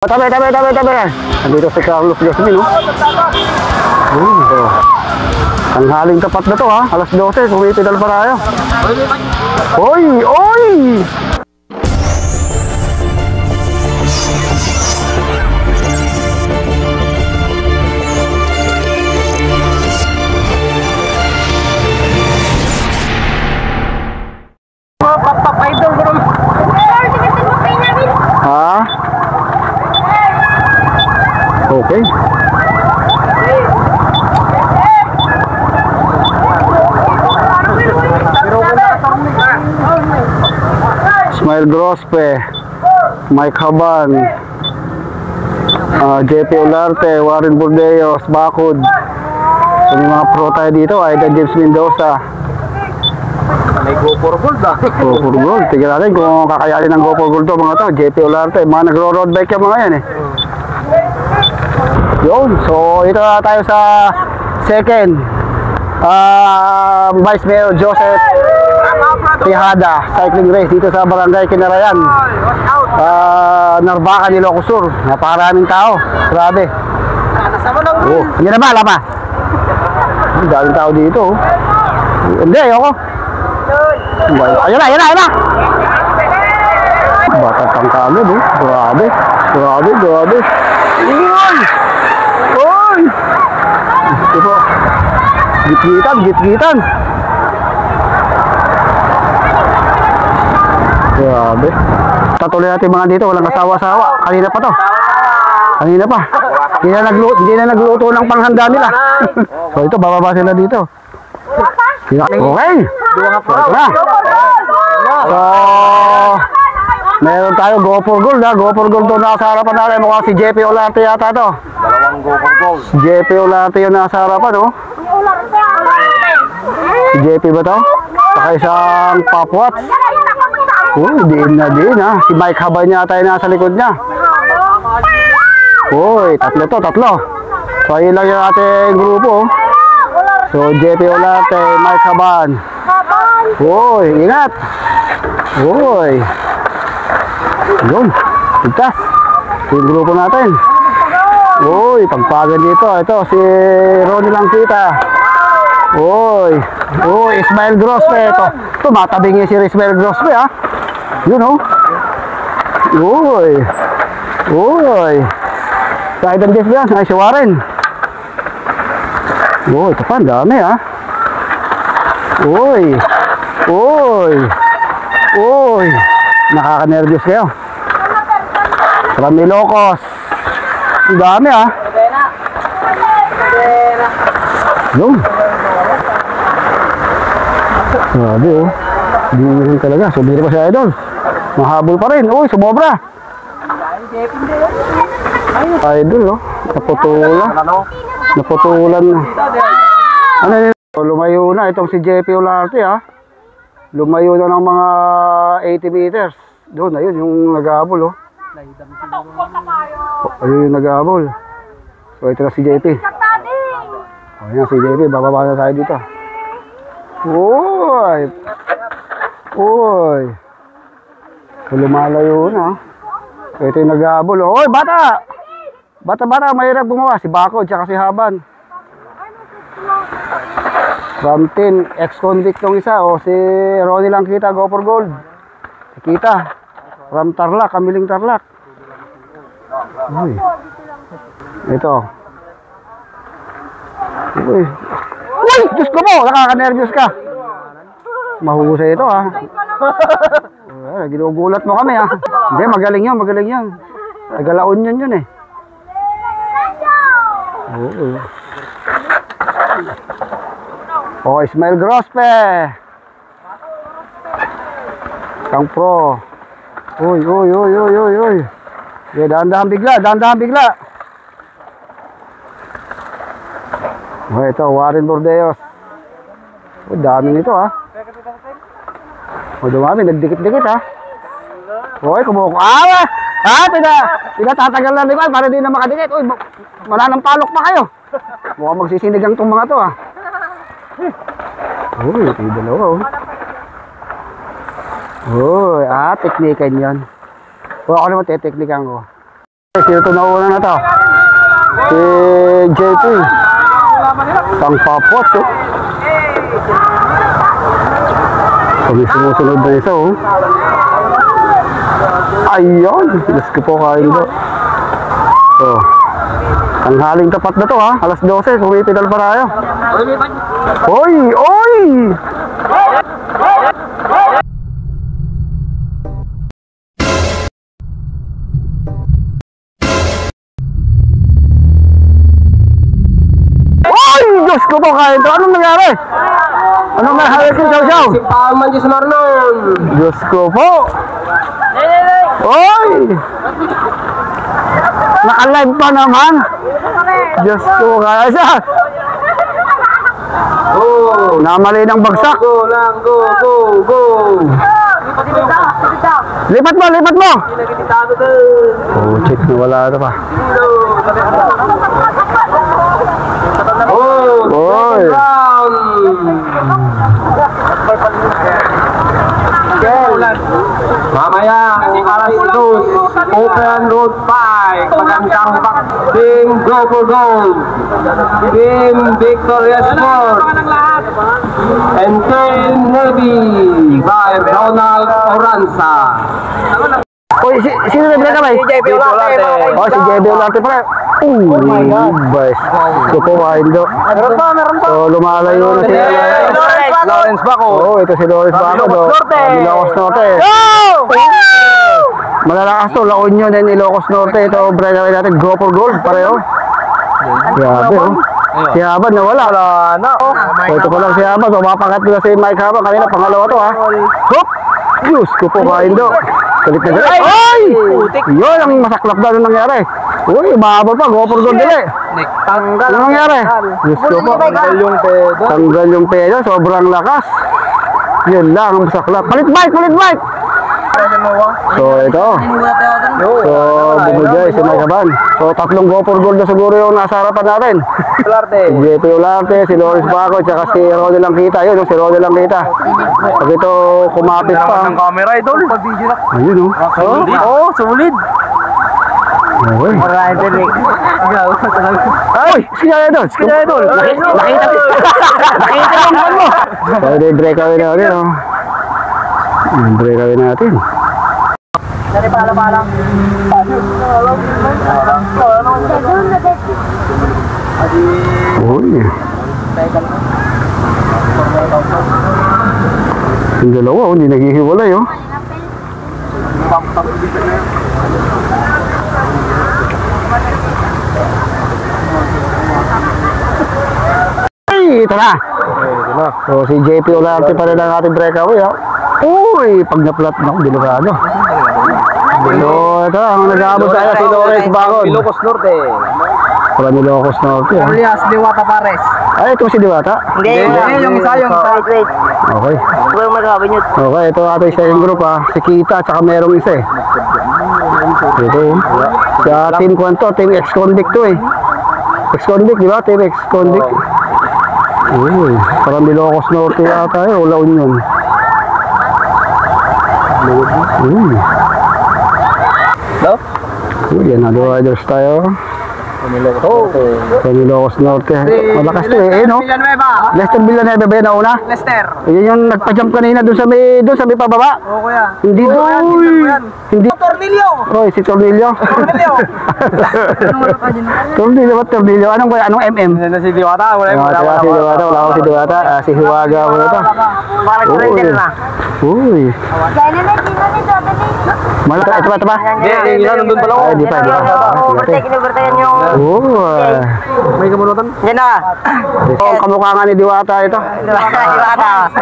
Tabi. Nandito si Carlos Jasmin, no? Tanghaling tapat na to, ha? Alas 12, kumipidal pa tayo. Oy! Ha? Okay. Smile Grospe, Mike Haban, JP Olarte, Warren Burdeos, Bakod. So, may mga pro tayo dito, Aida James Mendoza. May go for gold ah. Go for gold. Tignan natin kung kakayanin ng go for gold to mga to. JP Olarte, mga nagro-road bike yung mga yan eh. Yun, so ito na tayo sa second Vice Mayor Joseph Tejada cycling race dito sa Barangay Kinarayan, Narvacan, Ilocos Sur. Napakaraming tao, grabe. Yan na ba, lama? Ang daming tao dito. Hindi, ayoko. Ayun na. Bata pang kagad eh. Grabe. Uy! Ito. Git-gitan. Grabe. Tatuloy natin mga dito, walang kasawa-sawa. Kanina pa. Hindi na nagluto ng panghanda nila. So ito, bababa sila dito. Okay. Ito na. So, meron tayo go for gold ha. Go for gold doon nasa harapan natin. Mukhang si JP Olarte yata to. Dalawang go for gold. JP Olarte yung nasa harapan, no? Si JP ba to? Saka isang Papwat. Din na. Si Mike Haban yata yung nasa likod niya. Uy, tatlo. So, ayun lang yung ating grupo. So, JP Olarte, Mike Haban. Uy, ingat. Uy. Yun, ligtas. Yung grupo natin. Uy, pagpagan dito. Ito, si Ronnie Langkita. Uy, Ismael Grospe. Ito, matabing niya si Ismael Grospe, ha. Yun, oh. Uy. Kahit ang diff yan, ay si Warren. Uy, ito pa, ang dami, ha. Uy. Nakaka-nervous kayo. From Ilocos. Ang dami, ha. Yun. Grabe, oh. Hindi talaga. Sumira pa si Idol. Mahabol pa rin. Uy, sumobra. Idol, oh. Naputulan na. Ano yun? Lumayo na itong si JP Olarte, ha. Lumayo na ng mga 80 meters. Doon, ayun, yung nag-aabol, oh. Ayun yung nag-aabol. So, ito na si JP. Ayan si JP, bababa na tayo dito. Uy. So, lumalayo na. So, ito yung nag-aabol, oh. Uy, bata, mahirap gumawa. Si Bakod, tsaka si Haban. From 10, ex-convict tong isa, o si Ronnie Langkita, go for gold. Kita, from Tarlac, Kamiling Tarlac. Uy. Ito. Uy, Diyos ko mo, nakaka-nervous ka. Mahusay ito, ha. Ginugulat mo kami, ha. Hindi, magaling yan. Nagalaon yun eh. Oo. Oh, Ismael Grospe. Kang pro. Uy. Dahan-dahan bigla. Oh, ito, Warren Burdeos. Oh, dami nito, ha. Oh, dumami, nagdikit-dikit, ha. Uy, kumuko. Pinatatagal na naman para di na makadikit. Uy, mananampalok pa kayo. Mukhang magsisinigang tong mga to, ha. Uy, ito yung dalawa, oh. Uy, teknikan yan. O ako naman, teteknikan ko. Sino ito nauna na to? Si JP. Pang papot, oh. Kami sumusunod na isa, oh. Ayun, Diyos ko po kain do. So, tanghaling tapat na to, ha. Alas 12, pumipidal pa tayo. Oy, oy! Oy, Diyos ko po kain to. Anong nangyari? Anong nangyari ko, Chow? Simpahan man Diyos Marlon. Diyos ko po. Oy! Naka-live pa naman. Diyos ko, kaya siya. Oh, Namali ng bagsak. go lang, go, go, go. Lipat mo, lipat mo. Pinagititado doon. Oh, check na wala na pa. Oh, Oy. round. Mamaya, alas 2, Open Road 5, magandang Team Go for Gold, Team Victorious Sport, and Team Navy by Ronald Oranza. Oy, sino na break away? JB Olarte. Oh, si JB Olarte pala. Oh my God. Best. Ito po, Windo. Meron pa. So, lumalayo na si Lawrence Baco. Oh, ito si Lawrence Baco. Ilocos Norte. Malalakas to, La Union and Ilocos Norte. Ito, break away natin. Go for gold, pareho. Grabe, oh. Si Habad nawala. Wala na. So, ito pa lang si Habad. So, mapakat nila si Mike Habad. Kanina, pangalawa to, ha. Hop! Diyos ko po, Windo. Galit na galit. Ay! Yun ang masaklap na nung nangyari. Uy, mahabol pa. Go for gold dili. Tanggal. Ano nangyari? Diyos ko po. Tanggal yung pedo. Tanggal yung pedo. Sobrang lakas. Yun lang ang masaklap. Palit bike! Palit bike! So, ito. So, bumigay si Mike Haban. So, tatlong go for gold na siguro yung nasa harapan natin. Olarte. Si JP Olarte, si Lawrence Baco, tsaka si Ronnie Langkita. Yun, si Ronnie Langkita. Pag ito kumapit pa. Camera idol. Ayun, oh. Oh, sulit. Okay. Ay! Sino idol? Sino idol? Nakita yung ban mo. Pwede break away natin, oh. Break away natin. Uy. Yung dalawa, hindi naghihiwalay, oh. Ay, ito na. So, si JP Olarte pa rin ang ating breakaway, ha. Uy, pag na-flat na ako, delikado. So, ito, ang nag-aabot tayo si Lawrence Bagon. Ilocos Norte. From Ilocos Norte, ha. Elias Diwata Pares. Ay, ito si Diwata. Hindi, yung isa yung wait. Okay. Okay, ito ating second group, ha. Si Kita, tsaka merong isa, eh. Ito, sa team kwanto, team ex-convict to, eh. Ex-convict, di ba? Team ex-convict. Uy, parang Ilocos Norte yata, eh. O La Union. Uy. No? Uy, yan na, riders tayo. From Ilocos Norte. Malakas to, eh, no? Villanueva. Lester Villanueva ba yun na una? Lester. Yun yung nagpa-jump kanina doon sa may pababa. Oo, kuya. Hindi doon. Hindi. Tornilyo. Oy, si Tornillo. Tornilyo. Tornillo ba Tornilyo? Anong MM? Hindi na si Diwata. Wala yung Wala si Diwata, wala ko si Diwata. Si Hiwaga mo ito. Bakit ko rin din na? Uy. Malaki, ito ba? Hindi, yung nandun pala ko. Ay, di pa. May kamunutan? Yan na. Ito ang kamukha nga ni Diwata ito. Diwata.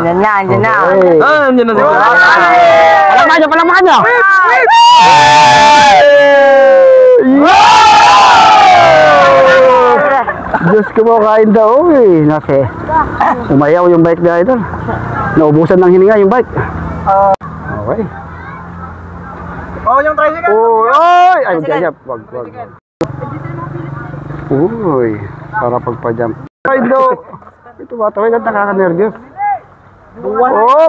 Yan na, yan na. Okay. Nandiyan na si Diwata. Palamakan nyo, palamakan nyo! Diyos ko mo, kain daw eh. Nasi, umayaw yung bike na ito. Naubusan ng hininga yung bike. Okay. Oh, yung tricycle. Uy! Ay, ganyan. Wag. Uy, para pagpa-jump. Kain daw. Ito ba? Tawag at nakaka-nervyos. Oh.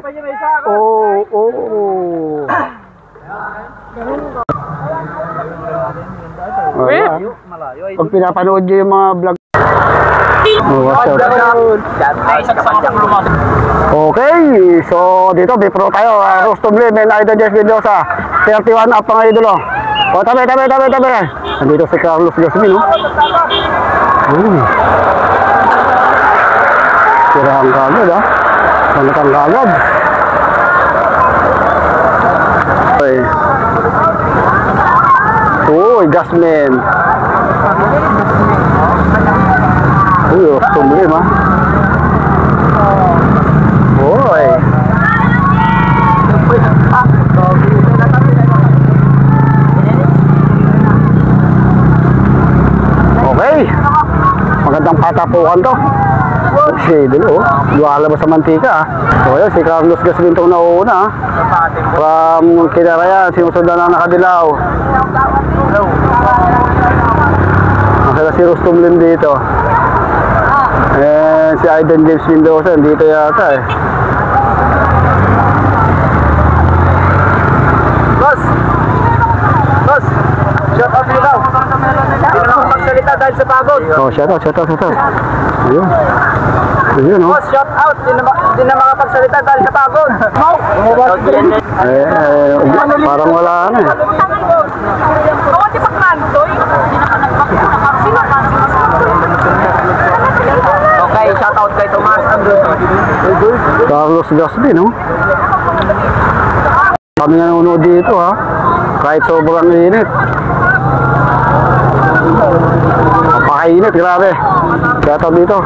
Pag pinapanood nyo yung mga vlog. Oh, what's up? Okay, so dito bipro tayo. Rustom Lim and Idol Jess Mendoza. 31 up ang idolo. O, tabi. Nandito si Carlos Gasmin, no? Tirahan kagad, ha? Panatang kagad. Okay. Uy, Gasmin. Uy, Rustom Lim, ha? Uy. Okay. Magandang patapukan to. Okay, dulo. Lumalabas sa mantika. So, yun, si Carlos Gasmin itong nauuna. From Kinarayan, sinusundan ng Nakadilaw. Masala si Rustom Lim dito. And si Idol James Mendoza, dito yata eh. Boss, shout out dito. Hindi na makapagsalita dahil sa pagod. Oh, shout out. Ayun. Ayun, oh. Boss, shout out. Hindi na makapagsalita dahil sa pagod. Parang wala na eh. Okay, shout out kay Tomas. Carlos Gasmin, no? Kami nanonood dito, ha? Kahit sobrang init. Napakainit, grabe. Kaya ito dito.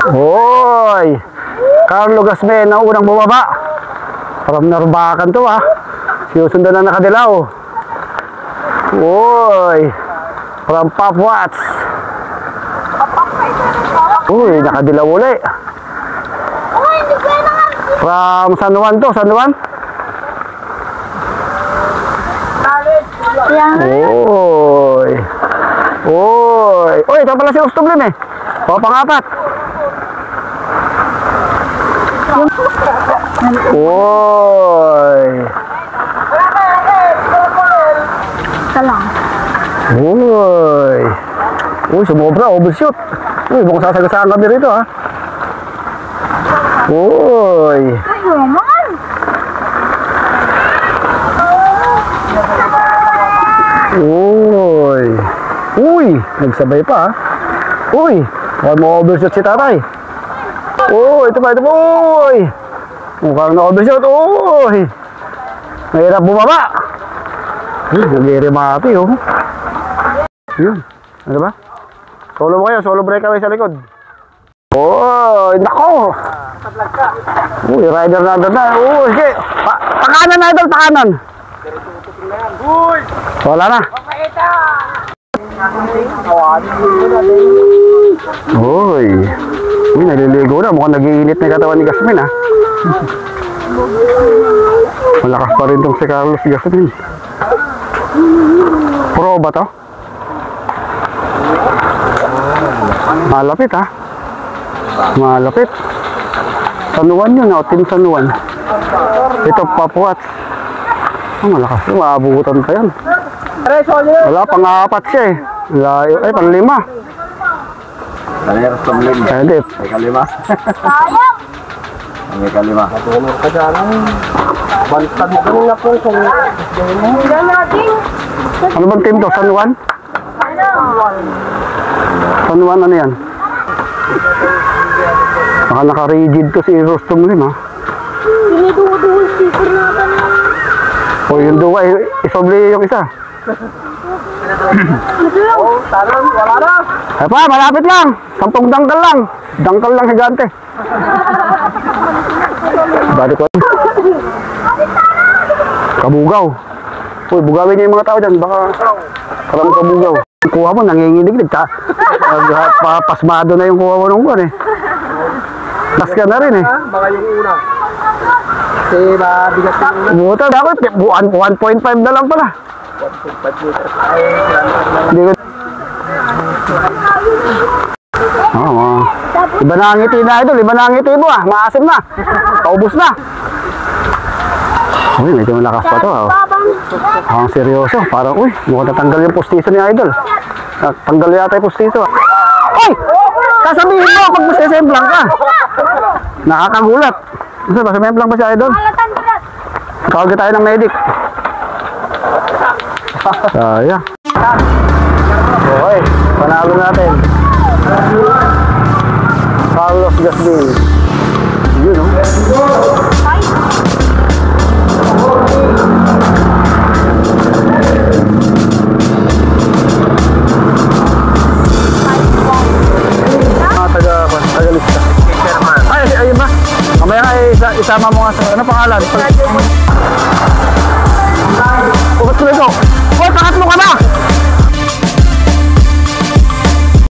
Hoy! Carlo Gasmin ang unang bumaba. From Narbacan to, ha? Sinusundan na Nakadilaw. Hoy! From Pop Watts. Uy, Nakadilaw uli. From San Juan to, San Juan. Uy. Uy, ito pala si Rustom Lim eh. Pangapat. Uy. Uy, sumobra, overshoot. Uy, mukhang sasagasaan kami rito, ha. Uy. Uy, nagsabay pa, ha. Uy, mukhang ma-overshoot si tatay. Uy, ito pa. Uy, mukhang na-overshoot. Uy, mahirap bumaba. Uy, nag-i-remati, oh. Yun, ano ba? Solo mo kayo, solo breakaway sa likod. Uy, nako. Uy, rider na agad na. Uy, sige. Pakanan na, idol, pakanan. Uy! Wala na. Uy, naliligo na. Mukhang nag-iinit na yung katawan ni Gasmin, ha. Malakas pa rin itong si Carlos Gasmin. Pro ba to? Malapit, ha. Malapit. San Juan yun, o. Team San Juan. Ito, Pop Watts. Malakas. Maabutan pa yan. Wala, pang-apat siya eh. Layo. Ay, pang-5. Rustom Lim. Hindi. May kalima. May kalima. Natulog ka dyan. Bantad mo na po kung ano bang team to? San Juan? San Juan, ano yan? Naka-rigid to si Rustom Lim, ha? Diniduwa-duwa sticker natin. O yung duwa, isobli yung isa. oh, talon, wala na. Ay pa, malapit lang. 10 dangkal lang. Dangkal lang higante. Bari ko. Kabugaw. Uy, bugawin niyo yung mga tao dyan. Baka parang kabugaw. Kuha mo, nanginginig. Pasmado na yung kuha mo nung kuha eh. Tas ka na rin eh. Baka yung una. Kasi mabigat yung una. Buta, dapat 1.5 na lang pala. 1.5 meters. Hindi ko. Iba na ang ngiti na idol. Iba na ang ngiti mo ah. Maasim na. Paubos na. Uy, medyo malakas pa to. Ang seryoso. Parang, uy, mukhang tatanggal yung postiso ni Idol. Tanggal yata yung postiso. Uy! Sasabihin mo pag masesemblang ka. Nakakagulat. Gusto ba, sumemblang ba si Idol? Tawag tayo ng medic. Sayang. Okay, panalo natin. Carlos Gasdin. Yun, no? Tagalista. Ay, ayun ba? Mamaya nga, isama mo nga sa, ano pangalan? Ubat ko nito. Hoy, pangatlo ka na!